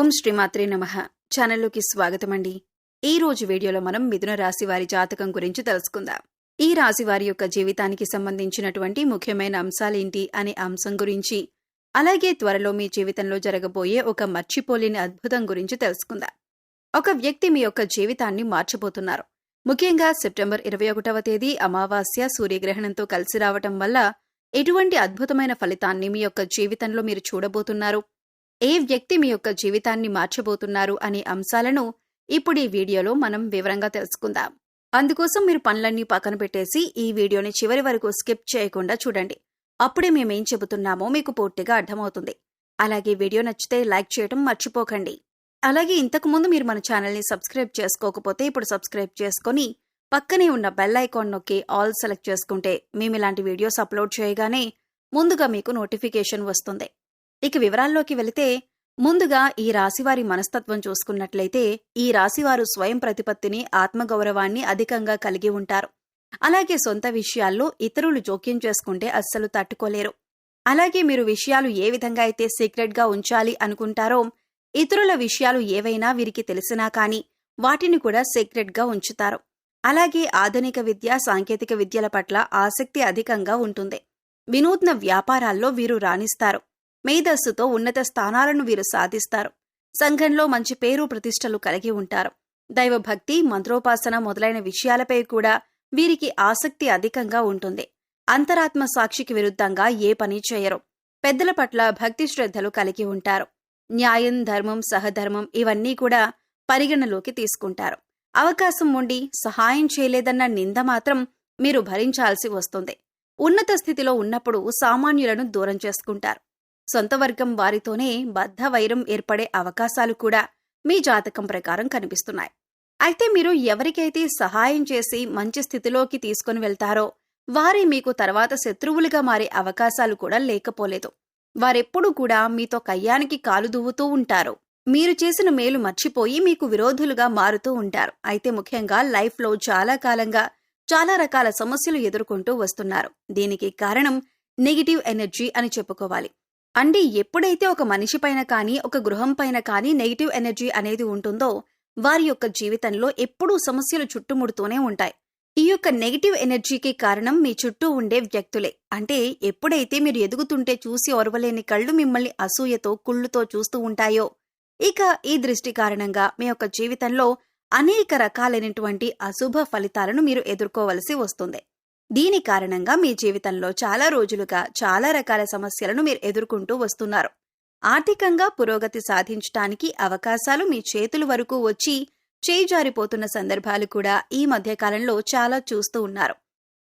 ఓం శ్రీమాత్రే నమః. ఛానల్లోకి స్వాగతమండి. ఈ రోజు వీడియోలో మనం మిథున రాశి వారి జాతకం గురించి తెలుసుకుందాం. ఈ రాశి వారి యొక్క జీవితానికి సంబంధించినటువంటి ముఖ్యమైన అంశాలేంటి అనే అంశం గురించి, అలాగే త్వరలో మీ జీవితంలో జరగబోయే ఒక మర్చిపోలేని అద్భుతం గురించి తెలుసుకుందాం. ఒక వ్యక్తి మీ యొక్క జీవితాన్ని మార్చబోతున్నారు. ముఖ్యంగా సెప్టెంబర్ 21వ తేదీ అమావాస్య సూర్యగ్రహణంతో కలిసి రావటం వల్ల ఎటువంటి అద్భుతమైన ఫలితాన్ని మీ యొక్క జీవితంలో మీరు చూడబోతున్నారు, ఏ వ్యక్తి మీ యొక్క జీవితాన్ని మార్చబోతున్నారు అనే అంశాలను ఇప్పుడు ఈ వీడియోలో మనం వివరంగా తెలుసుకుందాం. అందుకోసం మీరు పనులన్నీ పక్కన పెట్టేసి ఈ వీడియోని చివరి వరకు స్కిప్ చేయకుండా చూడండి. అప్పుడే మేమేం చెబుతున్నామో మీకు పూర్తిగా అర్థమవుతుంది. అలాగే వీడియో నచ్చితే లైక్ చేయడం మర్చిపోకండి. అలాగే ఇంతకుముందు మీరు మన ఛానల్ని సబ్స్క్రైబ్ చేసుకోకపోతే ఇప్పుడు సబ్స్క్రైబ్ చేసుకొని పక్కనే ఉన్న బెల్ ఐకాన్ నొక్కి ఆల్ సెలెక్ట్ చేసుకుంటే మేము ఇలాంటి వీడియోస్ అప్లోడ్ చేయగానే ముందుగా మీకు నోటిఫికేషన్ వస్తుంది. ఇక వివరాల్లోకి వెళితే, ముందుగా ఈ రాశివారి మనస్తత్వం చూసుకున్నట్లయితే ఈ రాశివారు స్వయం ప్రతిపత్తిని, ఆత్మగౌరవాన్ని అధికంగా కలిగి ఉంటారు. అలాగే సొంత విషయాల్లో ఇతరులు జోక్యం చేసుకుంటే అస్సలు తట్టుకోలేరు. అలాగే మీరు విషయాలు ఏ విధంగా అయితే సీక్రెట్గా ఉంచాలి అనుకుంటారో, ఇతరుల విషయాలు ఏవైనా వీరికి తెలిసినా కానీ వాటిని కూడా సీక్రెట్గా ఉంచుతారు. అలాగే ఆధునిక విద్య, సాంకేతిక విద్యల పట్ల ఆసక్తి అధికంగా ఉంటుంది. వినూత్న వ్యాపారాల్లో వీరు రాణిస్తారు. మేధస్సుతో ఉన్నత స్థానాలను వీరు సాధిస్తారు. సంఘంలో మంచి పేరు ప్రతిష్టలు కలిగి ఉంటారు. దైవభక్తి, మంత్రోపాసన మొదలైన విషయాలపై కూడా వీరికి ఆసక్తి అధికంగా ఉంటుంది. అంతరాత్మ సాక్షికి విరుద్ధంగా ఏ పని చేయరు. పెద్దల పట్ల భక్తి శ్రద్ధలు కలిగి ఉంటారు. న్యాయం, ధర్మం, సహధర్మం ఇవన్నీ కూడా పరిగణలోకి తీసుకుంటారు. అవకాశం ఉండి సహాయం చేయలేదన్న నింద మాత్రం మీరు భరించాల్సి వస్తుంది. ఉన్నత స్థితిలో ఉన్నప్పుడు సామాన్యులను దూరం చేసుకుంటారు. సొంత వర్గం వారితోనే బద్ధ వైరం ఏర్పడే అవకాశాలు కూడా మీ జాతకం ప్రకారం కనిపిస్తున్నాయి. అయితే మీరు ఎవరికైతే సహాయం చేసి మంచి స్థితిలోకి తీసుకుని వెళ్తారో వారే మీకు తర్వాత శత్రువులుగా మారే అవకాశాలు కూడా లేకపోలేదు. వారెప్పుడూ కూడా మీతో కయ్యానికి కాలు దువ్వుతూ ఉంటారు. మీరు చేసిన మేలు మర్చిపోయి మీకు విరోధులుగా మారుతూ ఉంటారు. అయితే ముఖ్యంగా లైఫ్లో చాలా కాలంగా చాలా రకాల సమస్యలు ఎదుర్కొంటూ వస్తున్నారు. దీనికి కారణం నెగిటివ్ ఎనర్జీ అని చెప్పుకోవాలి. అంటే ఎప్పుడైతే ఒక మనిషి పైన కానీ, ఒక గృహం పైన కానీ నెగిటివ్ ఎనర్జీ అనేది ఉంటుందో వారి యొక్క జీవితంలో ఎప్పుడూ సమస్యలు చుట్టుముడుతూనే ఉంటాయి. ఈ యొక్క నెగిటివ్ ఎనర్జీకి కారణం మీ చుట్టూ ఉండే వ్యక్తులే. అంటే ఎప్పుడైతే మీరు ఎదుగుతుంటే చూసి ఓర్వలేని కళ్ళు మిమ్మల్ని అసూయతో, కుళ్ళుతో చూస్తూ ఉంటాయో, ఇక ఈ దృష్టి కారణంగా మీ యొక్క జీవితంలో అనేక రకాలైనటువంటి అశుభ ఫలితాలను మీరు ఎదుర్కోవలసి వస్తుంది. దీని కారణంగా మీ జీవితంలో చాలా రోజులుగా చాలా రకాల సమస్యలను మీరు ఎదుర్కొంటూ వస్తున్నారు. ఆర్థికంగా పురోగతి సాధించటానికి అవకాశాలు మీ చేతుల వరకు వచ్చి చేజారిపోతున్న సందర్భాలు కూడా ఈ మధ్యకాలంలో చాలా చూస్తూ ఉన్నారు.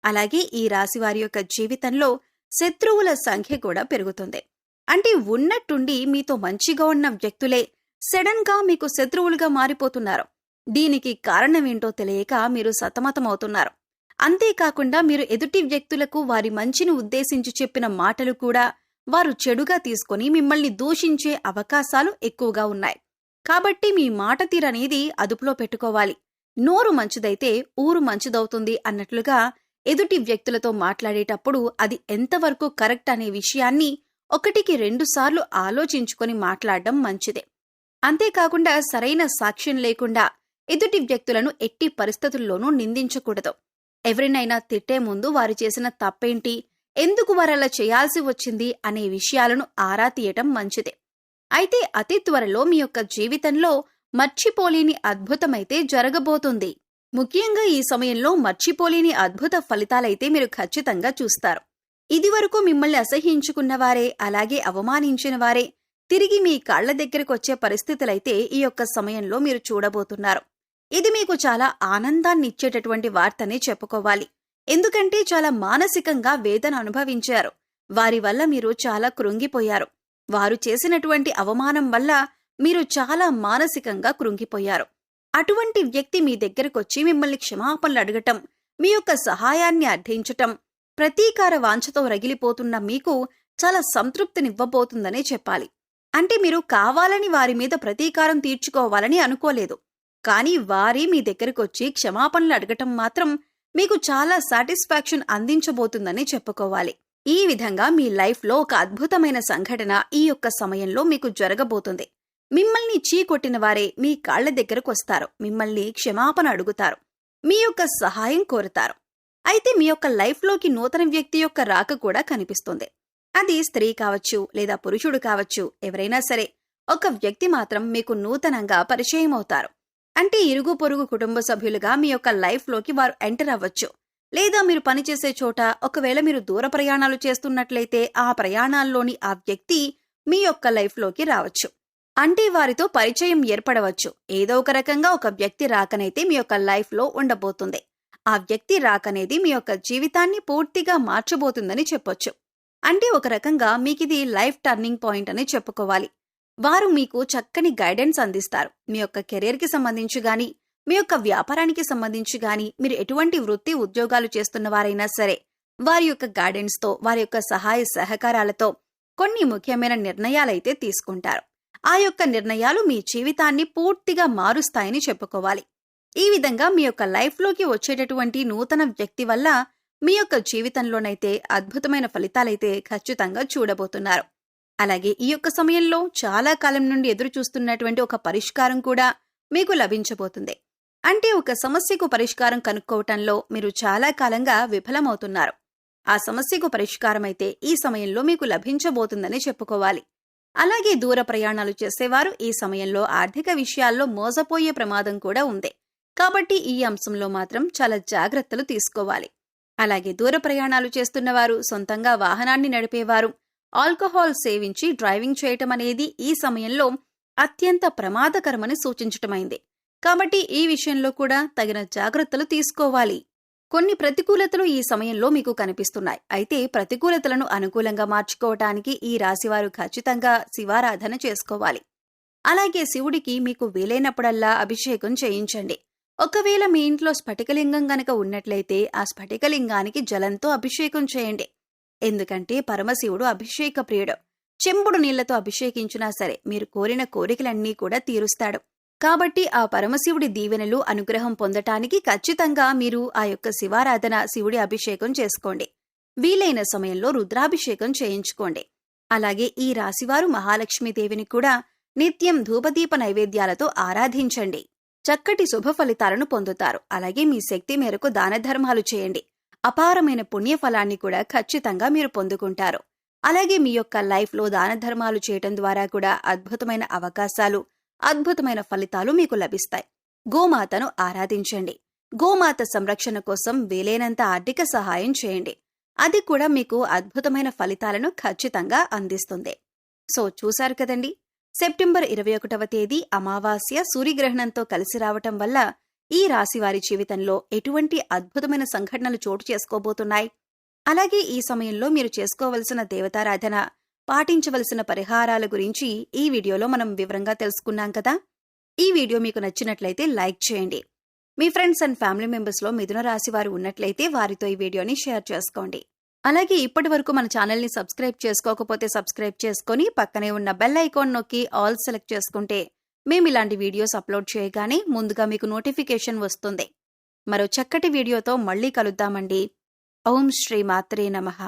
అలాగే ఈ రాశి వారి యొక్క జీవితంలో శత్రువుల సంఖ్య కూడా పెరుగుతుంది. అంటే ఉన్నట్టుండి మీతో మంచిగా ఉన్న వ్యక్తులే సడన్ గా మీకు శత్రువులుగా మారిపోతున్నారు. దీనికి కారణమేంటో తెలియక మీరు సతమతమవుతున్నారు. అంతేకాకుండా మీరు ఎదుటి వ్యక్తులకు వారి మంచిని ఉద్దేశించి చెప్పిన మాటలు కూడా వారు చెడుగా తీసుకొని మిమ్మల్ని దూషించే అవకాశాలు ఎక్కువగా ఉన్నాయి. కాబట్టి మీ మాట తీరనేది అదుపులో పెట్టుకోవాలి. నోరు మంచిదైతే ఊరు మంచిదవుతుంది అన్నట్లుగా ఎదుటి వ్యక్తులతో మాట్లాడేటప్పుడు అది ఎంతవరకు కరెక్ట్ అనే విషయాన్ని 1-2 సార్లు ఆలోచించుకొని మాట్లాడడం మంచిదే. అంతేకాకుండా సరైన సాక్ష్యం లేకుండా ఎదుటి వ్యక్తులను ఎట్టి పరిస్థితుల్లోనూ నిందించకూడదు. ఎవరినైనా తిట్టే ముందు వారు చేసిన తప్పేంటి, ఎందుకు వారలా చేయాల్సి వచ్చింది అనే విషయాలను ఆరా తీయటం మంచిదే. అయితే అతి త్వరలో మీ యొక్క జీవితంలో మర్చిపోలేని అద్భుతమైతే జరగబోతుంది. ముఖ్యంగా ఈ సమయంలో మర్చిపోలేని అద్భుత ఫలితాలైతే మీరు ఖచ్చితంగా చూస్తారు. ఇదివరకు మిమ్మల్ని అసహ్యించుకున్నవారే, అలాగే అవమానించిన వారే తిరిగి మీ కాళ్ల దగ్గరకొచ్చే పరిస్థితులైతే ఈ యొక్క సమయంలో మీరు చూడబోతున్నారు. ఇది మీకు చాలా ఆనందాన్ని ఇచ్చేటటువంటి వార్తనే చెప్పుకోవాలి. ఎందుకంటే చాలా మానసికంగా వేదన అనుభవించారు. వారి వల్ల మీరు చాలా కృంగిపోయారు. వారు చేసినటువంటి అవమానం వల్ల మీరు చాలా మానసికంగా కృంగిపోయారు. అటువంటి వ్యక్తి మీ దగ్గరకొచ్చి మిమ్మల్ని క్షమాపణలు అడగటం, మీ యొక్క సహాయాన్ని అర్థించటం, ప్రతీకార వాంఛతో రగిలిపోతున్న మీకు చాలా సంతృప్తినివ్వబోతుందనే చెప్పాలి. అంటే మీరు కావాలని వారి మీద ప్రతీకారం తీర్చుకోవాలని అనుకోలేదు. కానీ వారి మీ దగ్గరకొచ్చి క్షమాపణలు అడగటం మాత్రం మీకు చాలా సాటిస్ఫాక్షన్ అందించబోతుందని చెప్పుకోవాలి. ఈ విధంగా మీ లైఫ్లో ఒక అద్భుతమైన సంఘటన ఈ యొక్క సమయంలో మీకు జరగబోతుంది. మిమ్మల్ని చీకొట్టిన వారే మీ కాళ్ల దగ్గరకు వస్తారు, మిమ్మల్ని క్షమాపణ అడుగుతారు, మీ యొక్క సహాయం కోరుతారు. అయితే మీ యొక్క లైఫ్లోకి నూతన వ్యక్తి యొక్క రాక కూడా కనిపిస్తుంది. అది స్త్రీ కావచ్చు లేదా పురుషుడు కావచ్చు, ఎవరైనా సరే ఒక వ్యక్తి మాత్రం మీకు నూతనంగా పరిచయం అవుతారు. అంటే ఇరుగు పొరుగు కుటుంబ సభ్యులుగా మీ యొక్క లైఫ్లోకి వారు ఎంటర్ అవ్వచ్చు. లేదా మీరు పనిచేసే చోట ఒకవేళ మీరు దూర ప్రయాణాలు చేస్తున్నట్లయితే ఆ ప్రయాణాల్లోని ఆ వ్యక్తి మీ యొక్క లైఫ్లోకి రావచ్చు. అంటే వారితో పరిచయం ఏర్పడవచ్చు. ఏదో ఒక రకంగా ఒక వ్యక్తి రాకనైతే మీ యొక్క లైఫ్లో ఉండబోతుంది. ఆ వ్యక్తి రాకనేది మీ యొక్క జీవితాన్ని పూర్తిగా మార్చబోతుందని చెప్పొచ్చు. అంటే ఒక రకంగా మీకిది లైఫ్ టర్నింగ్ పాయింట్ అని చెప్పుకోవాలి. వారు మీకు చక్కని గైడెన్స్ అందిస్తారు. మీ యొక్క కెరీర్కి సంబంధించి గాని, మీ యొక్క వ్యాపారానికి సంబంధించి గాని, మీరు ఎటువంటి వృత్తి ఉద్యోగాలు చేస్తున్న వారైనా సరే వారి యొక్క గైడెన్స్తో, వారి యొక్క సహాయ సహకారాలతో కొన్ని ముఖ్యమైన నిర్ణయాలైతే తీసుకుంటారు. ఆ యొక్క నిర్ణయాలు మీ జీవితాన్ని పూర్తిగా మారుస్తాయని చెప్పుకోవాలి. ఈ విధంగా మీ యొక్క లైఫ్లోకి వచ్చేటటువంటి నూతన వ్యక్తి వల్ల మీ యొక్క జీవితంలోనైతే అద్భుతమైన ఫలితాలైతే ఖచ్చితంగా చూడబోతున్నారు. అలాగే ఈ యొక్క సమయంలో చాలా కాలం నుండి ఎదురు చూస్తున్నటువంటి ఒక పరిష్కారం కూడా మీకు లభించబోతుంది. అంటే ఒక సమస్యకు పరిష్కారం కనుక్కోవటంలో మీరు చాలా కాలంగా విఫలమవుతున్నారు. ఆ సమస్యకు పరిష్కారం అయితే ఈ సమయంలో మీకు లభించబోతుందని చెప్పుకోవాలి. అలాగే దూర ప్రయాణాలు చేసేవారు ఈ సమయంలో ఆర్థిక విషయాల్లో మోసపోయే ప్రమాదం కూడా ఉంది. కాబట్టి ఈ అంశంలో మాత్రం చాలా జాగ్రత్తలు తీసుకోవాలి. అలాగే దూర ప్రయాణాలు చేస్తున్నవారు, సొంతంగా వాహనాన్ని నడిపేవారు, ఆల్కహాల్ సేవించి డ్రైవింగ్ చేయటం అనేది ఈ సమయంలో అత్యంత ప్రమాదకరమని సూచించటమైంది. కాబట్టి ఈ విషయంలో కూడా తగిన జాగ్రత్తలు తీసుకోవాలి. కొన్ని ప్రతికూలతలు ఈ సమయంలో మీకు కనిపిస్తున్నాయి. అయితే ప్రతికూలతలను అనుకూలంగా మార్చుకోవటానికి ఈ రాశివారు ఖచ్చితంగా శివారాధన చేసుకోవాలి. అలాగే శివుడికి మీకు వీలైనప్పుడల్లా అభిషేకం చేయించండి. ఒకవేళ మీ ఇంట్లో స్ఫటికలింగం గనక ఉన్నట్లయితే ఆ స్ఫటికలింగానికి జలంతో అభిషేకం చేయండి. ఎందుకంటే పరమశివుడు అభిషేక ప్రియుడు. చెంబుడు నీళ్లతో అభిషేకించినా సరే మీరు కోరిన కోరికలన్నీ కూడా తీరుస్తాడు. కాబట్టి ఆ పరమశివుడి దీవెనలు, అనుగ్రహం పొందటానికి ఖచ్చితంగా మీరు ఆ యొక్క శివారాధన, శివుడి అభిషేకం చేసుకోండి. వీలైన సమయంలో రుద్రాభిషేకం చేయించుకోండి. అలాగే ఈ రాశివారు మహాలక్ష్మీదేవిని కూడా నిత్యం ధూపదీప నైవేద్యాలతో ఆరాధించండి. చక్కటి శుభ ఫలితాలను పొందుతారు. అలాగే మీ శక్తి మేరకు దానధర్మాలు చేయండి. అపారమైన పుణ్యఫలాన్ని కూడా ఖచ్చితంగా మీరు పొందుకుంటారు. అలాగే మీ యొక్క లైఫ్లో దానధర్మాలు చేయటం ద్వారా కూడా అద్భుతమైన అవకాశాలు, అద్భుతమైన ఫలితాలు మీకు లభిస్తాయి. గోమాతను ఆరాధించండి. గోమాత సంరక్షణ కోసం వీలైనంత ఆర్థిక సహాయం చేయండి. అది కూడా మీకు అద్భుతమైన ఫలితాలను ఖచ్చితంగా అందిస్తుంది. సో చూశారు కదండి, సెప్టెంబర్ 21వ తేదీ అమావాస్య సూర్యగ్రహణంతో కలిసి రావటం వల్ల ఈ రాశివారి జీవితంలో ఎటువంటి అద్భుతమైన సంఘటనలు చోటు చేసుకోబోతున్నాయి. అలాగే ఈ సమయంలో మీరు చేసుకోవలసిన దేవతారాధన, పాటించవలసిన పరిహారాల గురించి ఈ వీడియోలో మనం వివరంగా తెలుసుకున్నాం కదా. ఈ వీడియో మీకు నచ్చినట్లయితే లైక్ చేయండి. మీ ఫ్రెండ్స్ అండ్ ఫ్యామిలీ మెంబర్స్లో మిథున రాశి వారు ఉన్నట్లయితే వారితో ఈ వీడియోని షేర్ చేసుకోండి. అలాగే ఇప్పటి వరకు మన ఛానల్ని సబ్స్క్రైబ్ చేసుకోకపోతే సబ్స్క్రైబ్ చేసుకొని పక్కనే ఉన్న బెల్ ఐకాన్ నొక్కి ఆల్ సెలెక్ట్ చేసుకుంటే మేము ఇలాంటి వీడియోస్ అప్లోడ్ చేయగానే ముందుగా మీకు నోటిఫికేషన్ వస్తుంది. మరో చక్కటి వీడియోతో మళ్ళీ కలుద్దామండి. ఓం శ్రీ మాత్రే నమః.